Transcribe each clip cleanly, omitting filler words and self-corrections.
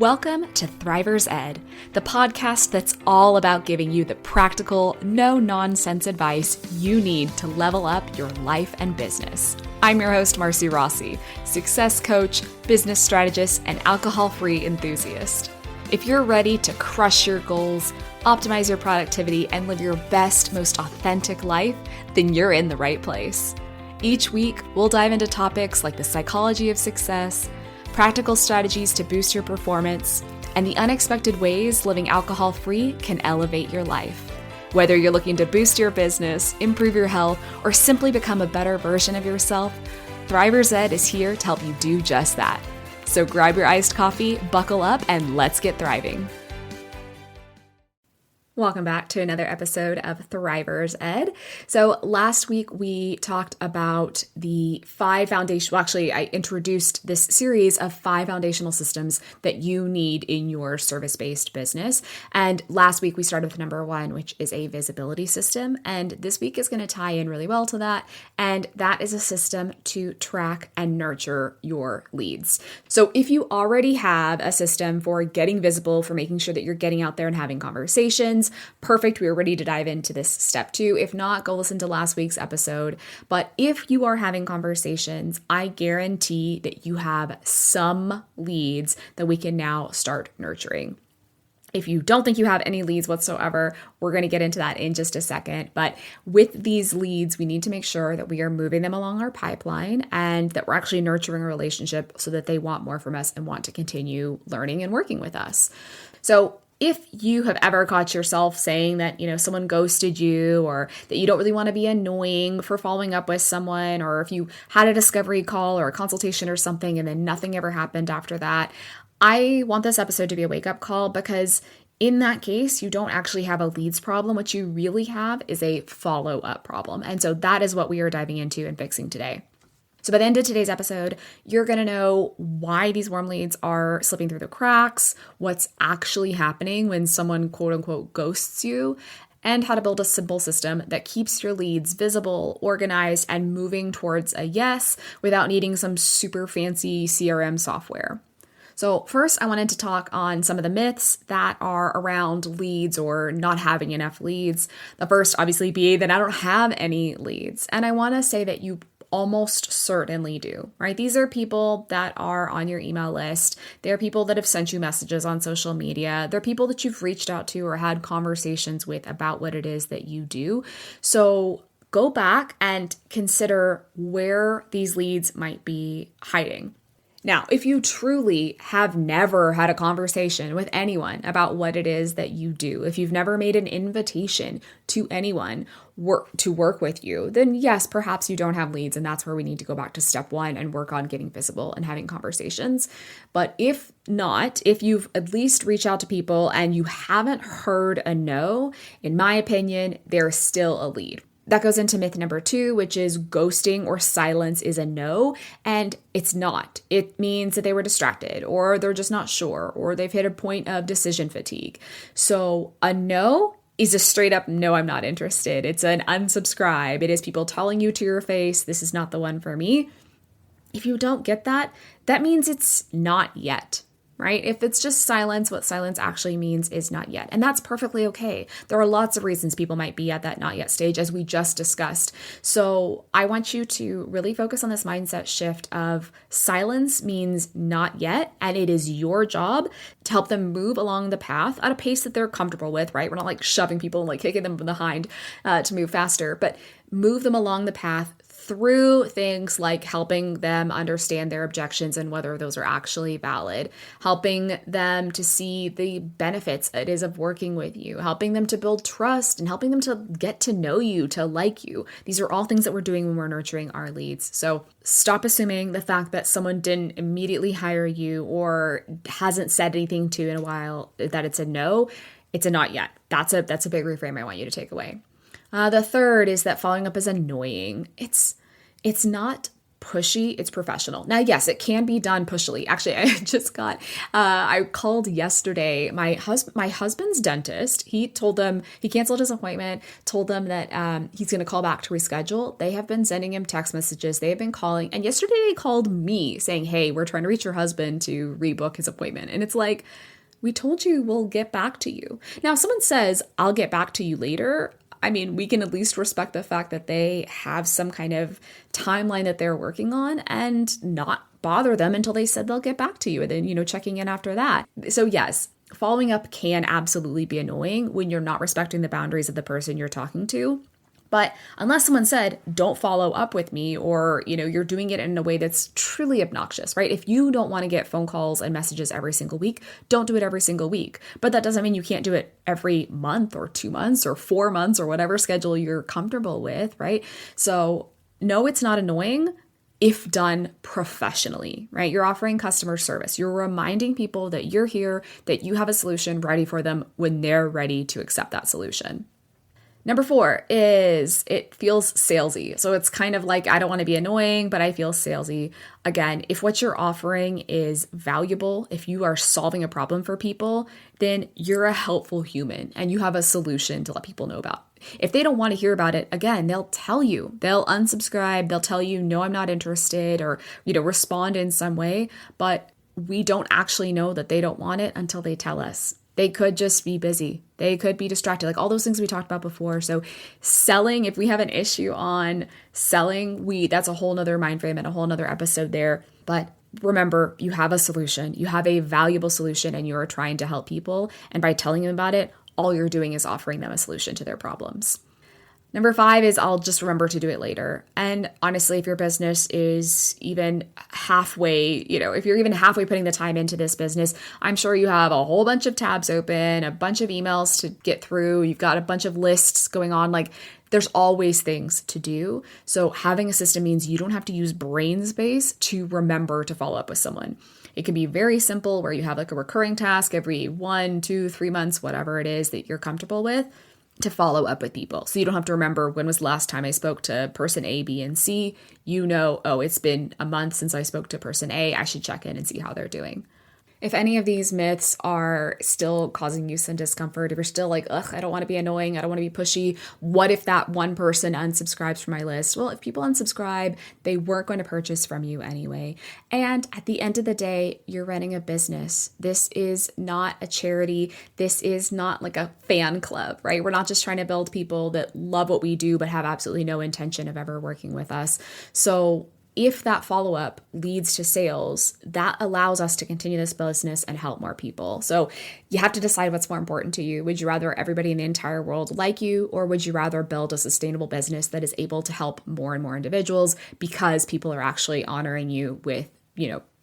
Welcome to Thriver's Ed, the podcast that's all about giving you the practical, no-nonsense advice you need to level up your life and business. I'm your host, Marcy Rossi, success coach, business strategist, and alcohol-free enthusiast. If you're ready to crush your goals, optimize your productivity, and live your best, most authentic life, then you're in the right place. Each week, we'll dive into topics like the psychology of success, practical strategies to boost your performance, and the unexpected ways living alcohol-free can elevate your life. Whether you're looking to boost your business, improve your health, or simply become a better version of yourself, Thriver's Ed is here to help you do just that. So grab your iced coffee, buckle up, and let's get thriving. Welcome back to another episode of Thriver's Ed. So last week we talked about the I introduced this series of 5 foundational systems that you need in your service-based business. And last week we started with number 1, which is a visibility system. And this week is going to tie in really well to that. And that is a system to track and nurture your leads. So if you already have a system for getting visible, for making sure that you're getting out there and having conversations, perfect. We are ready to dive into this step 2. If not, go listen to last week's episode. But if you are having conversations, I guarantee that you have some leads that we can now start nurturing. If you don't think you have any leads whatsoever, we're going to get into that in just a second. But with these leads, we need to make sure that we are moving them along our pipeline and that we're actually nurturing a relationship so that they want more from us and want to continue learning and working with us. So if you have ever caught yourself saying that, someone ghosted you, or that you don't really want to be annoying for following up with someone, or if you had a discovery call or a consultation or something and then nothing ever happened after that, I want this episode to be a wake-up call, because in that case, you don't actually have a leads problem. What you really have is a follow-up problem. And so that is what we are diving into and fixing today. So by the end of today's episode, you're going to know why these warm leads are slipping through the cracks, what's actually happening when someone quote unquote ghosts you, and how to build a simple system that keeps your leads visible, organized, and moving towards a yes without needing some super fancy CRM software. So first, I wanted to talk on some of the myths that are around leads or not having enough leads. The first obviously being that I don't have any leads. And I want to say that you almost certainly do, right? These are people that are on your email list. They're people that have sent you messages on social media. They're people that you've reached out to or had conversations with about what it is that you do. So go back and consider where these leads might be hiding. Now, if you truly have never had a conversation with anyone about what it is that you do, if you've never made an invitation to anyone to work with you, then yes, perhaps you don't have leads, and that's where we need to go back to step 1 and work on getting visible and having conversations. But if not, if you've at least reached out to people and you haven't heard a no, in my opinion, there's still a lead. That goes into myth number 2, which is ghosting or silence is a no, and it's not. It means that they were distracted, or they're just not sure, or they've hit a point of decision fatigue. So a no is a straight up no, I'm not interested. It's an unsubscribe. It is people telling you to your face, this is not the one for me. If you don't get that, that means it's not yet. Right? If it's just silence, what silence actually means is not yet. And that's perfectly okay. There are lots of reasons people might be at that not yet stage, as we just discussed. So I want you to really focus on this mindset shift of silence means not yet. And it is your job to help them move along the path at a pace that they're comfortable with, right? We're not like shoving people and like kicking them behind to move faster, but move them along the path through things like helping them understand their objections and whether those are actually valid, helping them to see the benefits it is of working with you, helping them to build trust, and helping them to get to know you, to like you. These are all things that we're doing when we're nurturing our leads. So stop assuming the fact that someone didn't immediately hire you or hasn't said anything to you in a while that it's a no. It's a not yet. That's a big reframe I want you to take away. The third is that following up is annoying. It's not pushy, it's professional. Now, yes, it can be done pushily. Actually, I called yesterday my husband's dentist. He canceled his appointment, told them that he's going to call back to reschedule. They have been sending him text messages. They have been calling. And yesterday they called me saying, hey, we're trying to reach your husband to rebook his appointment. And it's like, we told you we'll get back to you. Now, if someone says, I'll get back to you later, I mean, we can at least respect the fact that they have some kind of timeline that they're working on and not bother them until they said they'll get back to you. And then, checking in after that. So yes, following up can absolutely be annoying when you're not respecting the boundaries of the person you're talking to. But unless someone said, don't follow up with me, or, you're doing it in a way that's truly obnoxious, right? If you don't want to get phone calls and messages every single week, don't do it every single week. But that doesn't mean you can't do it every month or 2 months or 4 months or whatever schedule you're comfortable with, right? So no, it's not annoying if done professionally, right? You're offering customer service. You're reminding people that you're here, that you have a solution ready for them when they're ready to accept that solution. Number 4 is it feels salesy. So it's kind of like, I don't want to be annoying, but I feel salesy. Again, if what you're offering is valuable, if you are solving a problem for people, then you're a helpful human and you have a solution to let people know about. If they don't want to hear about it, again, they'll tell you, they'll unsubscribe, they'll tell you, no, I'm not interested, or, respond in some way, but we don't actually know that they don't want it until they tell us. They could just be busy. They could be distracted, like all those things we talked about before. So selling, if we have an issue on selling, that's a whole nother mind frame and a whole nother episode there. But remember, you have a solution. You have a valuable solution and you're trying to help people. And by telling them about it, all you're doing is offering them a solution to their problems. Number 5 is I'll just remember to do it later. And honestly, if your business is even halfway, if you're even halfway putting the time into this business, I'm sure you have a whole bunch of tabs open, a bunch of emails to get through. You've got a bunch of lists going on. Like there's always things to do. So having a system means you don't have to use brain space to remember to follow up with someone. It can be very simple where you have like a recurring task every 1, 2, 3 months, whatever it is that you're comfortable with, to follow up with people. So you don't have to remember when was the last time I spoke to person A, B, and C. It's been a month since I spoke to person A. I should check in and see how they're doing. If any of these myths are still causing you some discomfort, if you're still like, ugh, I don't want to be annoying, I don't want to be pushy, what if that one person unsubscribes from my list? Well, if people unsubscribe, they weren't going to purchase from you anyway. And at the end of the day, you're running a business. This is not a charity. This is not like a fan club, right? We're not just trying to build people that love what we do, but have absolutely no intention of ever working with us. So if that follow-up leads to sales, that allows us to continue this business and help more people. So you have to decide what's more important to you. Would you rather everybody in the entire world like you, or would you rather build a sustainable business that is able to help more and more individuals because people are actually honoring you with,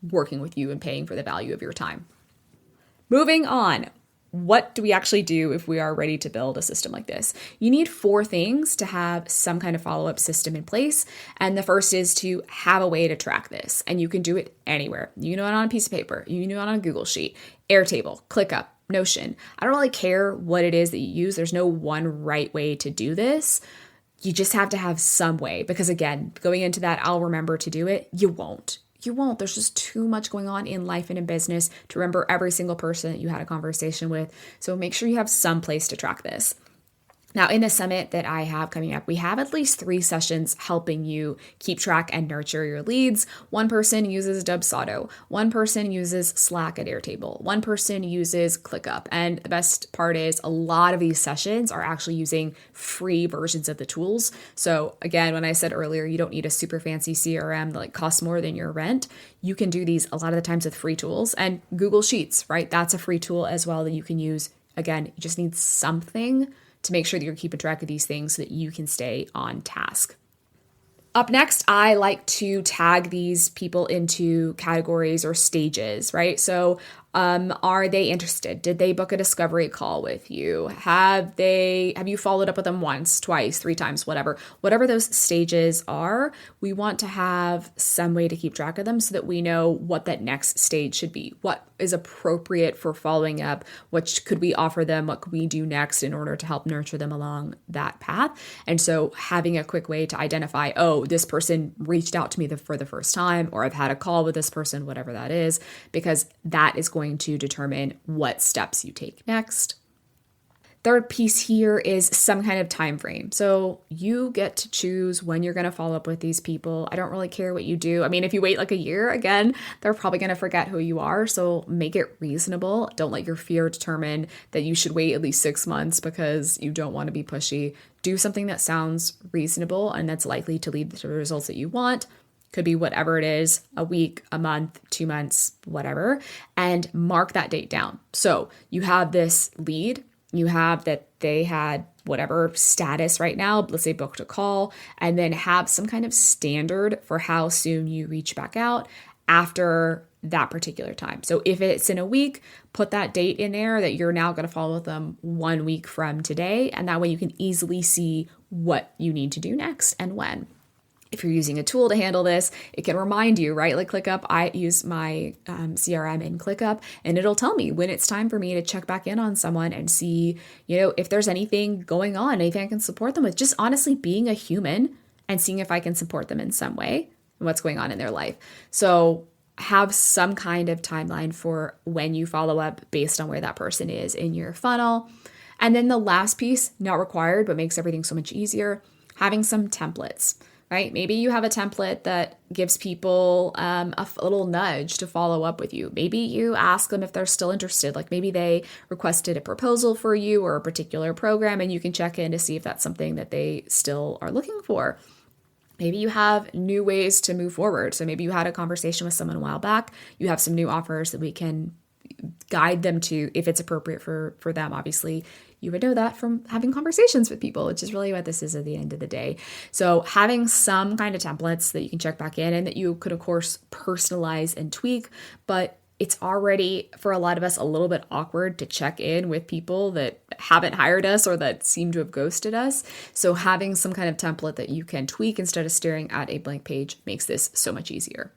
working with you and paying for the value of your time? Moving on. What do we actually do if we are ready to build a system like this? You need 4 things to have some kind of follow-up system in place. And the first is to have a way to track this. And you can do it anywhere. You can do it on a piece of paper. You can do it on a Google Sheet, Airtable, ClickUp, Notion. I don't really care what it is that you use. There's no one right way to do this. You just have to have some way, because again, going into that, I'll remember to do it. You won't. There's just too much going on in life and in business to remember every single person that you had a conversation with. So make sure you have some place to track this. Now, in the summit that I have coming up, we have at least 3 sessions helping you keep track and nurture your leads. One person uses Dubsado. One person uses Slack at Airtable. One person uses ClickUp. And the best part is a lot of these sessions are actually using free versions of the tools. So again, when I said earlier, you don't need a super fancy CRM that costs more than your rent. You can do these a lot of the times with free tools. And Google Sheets, right? That's a free tool as well that you can use. Again, you just need something to make sure that you're keeping track of these things so that you can stay on task. Up next, I like to tag these people into categories or stages, right? So Are they interested? Did they book a discovery call with you? Have you followed up with them once, twice, three times, whatever those stages are? We want to have some way to keep track of them so that we know what that next stage should be. What is appropriate for following up? What could we offer them? What could we do next in order to help nurture them along that path? And so having a quick way to identify, oh, this person reached out to me for the first time, or I've had a call with this person, whatever that is, because that is going to determine what steps you take next. Third piece here is some kind of time frame. So you get to choose when you're going to follow up with these people. I don't really care what you do. I mean, if you wait like a year, again, they're probably going to forget who you are. So make it reasonable. Don't let your fear determine that you should wait at least 6 months because you don't want to be pushy. Do something that sounds reasonable and that's likely to lead to the results that you want. Could be whatever it is, a week, a month, 2 months, whatever, and mark that date down. So you have this lead. You have that they had whatever status right now, let's say booked a call, and then have some kind of standard for how soon you reach back out after that particular time. So if it's in a week, put that date in there that you're now going to follow with them 1 week from today. And that way you can easily see what you need to do next and when. If you're using a tool to handle this, it can remind you, right? Like ClickUp, I use my CRM in ClickUp, and it'll tell me when it's time for me to check back in on someone and see, if there's anything going on, anything I can support them with. Just honestly being a human and seeing if I can support them in some way and what's going on in their life. So have some kind of timeline for when you follow up based on where that person is in your funnel. And then the last piece, not required, but makes everything so much easier, having some templates. Right? Maybe you have a template that gives people a little nudge to follow up with you. Maybe you ask them if they're still interested. Like maybe they requested a proposal for you or a particular program, and you can check in to see if that's something that they still are looking for. Maybe you have new ways to move forward. So maybe you had a conversation with someone a while back. You have some new offers that we can guide them to if it's appropriate for them. Obviously, you would know that from having conversations with people, which is really what this is at the end of the day. So having some kind of templates that you can check back in and that you could, of course, personalize and tweak, but it's already, for a lot of us, a little bit awkward to check in with people that haven't hired us or that seem to have ghosted us. So having some kind of template that you can tweak instead of staring at a blank page makes this so much easier.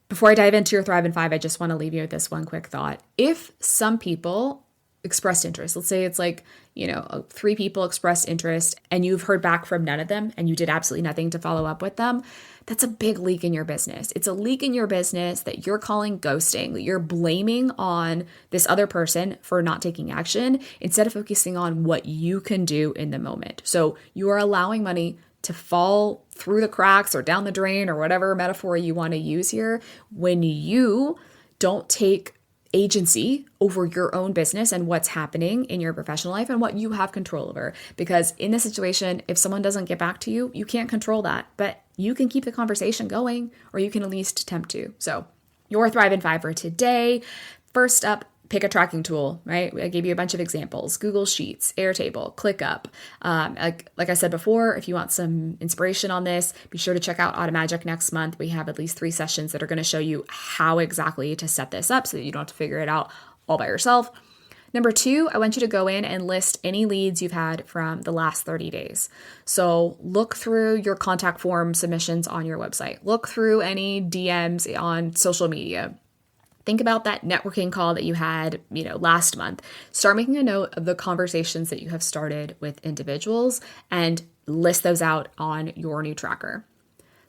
Before I dive into your Thrive in 5, I just want to leave you with this one quick thought. If some people expressed interest, let's say it's like, 3 people expressed interest and you've heard back from none of them and you did absolutely nothing to follow up with them, that's a big leak in your business. It's a leak in your business that you're calling ghosting, that you're blaming on this other person for not taking action instead of focusing on what you can do in the moment. So you are allowing money to fall through the cracks or down the drain or whatever metaphor you want to use here when you don't take agency over your own business and what's happening in your professional life and what you have control over. Because in this situation, if someone doesn't get back to you, you can't control that, but you can keep the conversation going, or you can at least attempt to. So your Thrive in 5 for today. First up, pick a tracking tool, right? I gave you a bunch of examples: Google Sheets, Airtable, ClickUp. Like I said before, if you want some inspiration on this, be sure to check out Automagic next month. We have at least 3 sessions that are going to show you how exactly to set this up so that you don't have to figure it out all by yourself. Number 2, I want you to go in and list any leads you've had from the last 30 days. So look through your contact form submissions on your website. Look through any DMs on social media. Think about that networking call that you had, last month. Start making a note of the conversations that you have started with individuals and list those out on your new tracker.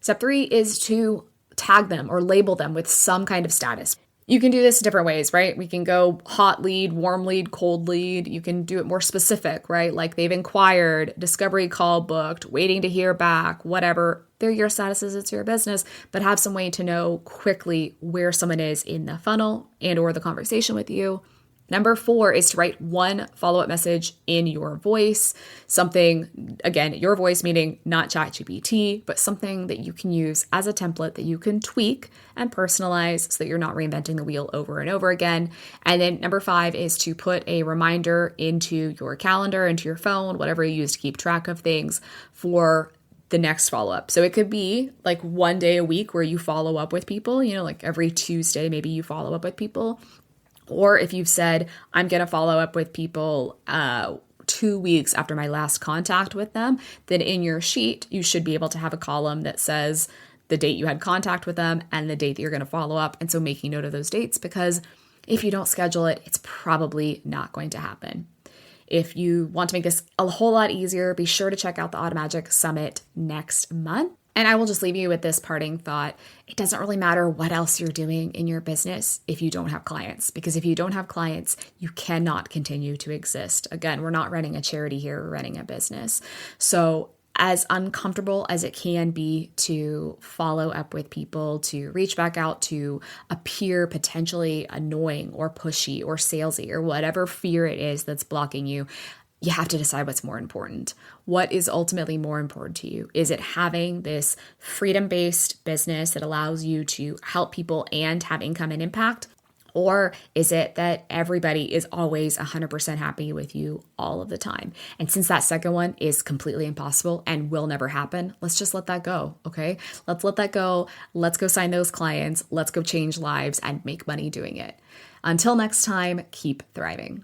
Step 3 is to tag them or label them with some kind of status. You can do this different ways, right? We can go hot lead, warm lead, cold lead. You can do it more specific, right? Like they've inquired, discovery call booked, waiting to hear back, whatever. They're your statuses, it's your business, but have some way to know quickly where someone is in the funnel and or the conversation with you. Number 4 is to write one follow-up message in your voice. Something, again, your voice meaning not ChatGPT, but something that you can use as a template that you can tweak and personalize so that you're not reinventing the wheel over and over again. And then number 5 is to put a reminder into your calendar, into your phone, whatever you use to keep track of things for the next follow-up. So it could be like one day a week where you follow up with people, like every Tuesday, maybe you follow up with people. Or if you've said, I'm going to follow up with people 2 weeks after my last contact with them, then in your sheet, you should be able to have a column that says the date you had contact with them and the date that you're going to follow up. And so making note of those dates, because if you don't schedule it, it's probably not going to happen. If you want to make this a whole lot easier, be sure to check out the Automagic Summit next month. And I will just leave you with this parting thought. It doesn't really matter what else you're doing in your business if you don't have clients, because if you don't have clients, you cannot continue to exist. Again, we're not running a charity here, we're running a business. So as uncomfortable as it can be to follow up with people, to reach back out, to appear potentially annoying or pushy or salesy or whatever fear it is that's blocking you, you have to decide what's more important. What is ultimately more important to you? Is it having this freedom-based business that allows you to help people and have income and impact? Or is it that everybody is always 100% happy with you all of the time? And since that second one is completely impossible and will never happen, let's just let that go, okay? Let's let that go. Let's go sign those clients. Let's go change lives and make money doing it. Until next time, keep thriving.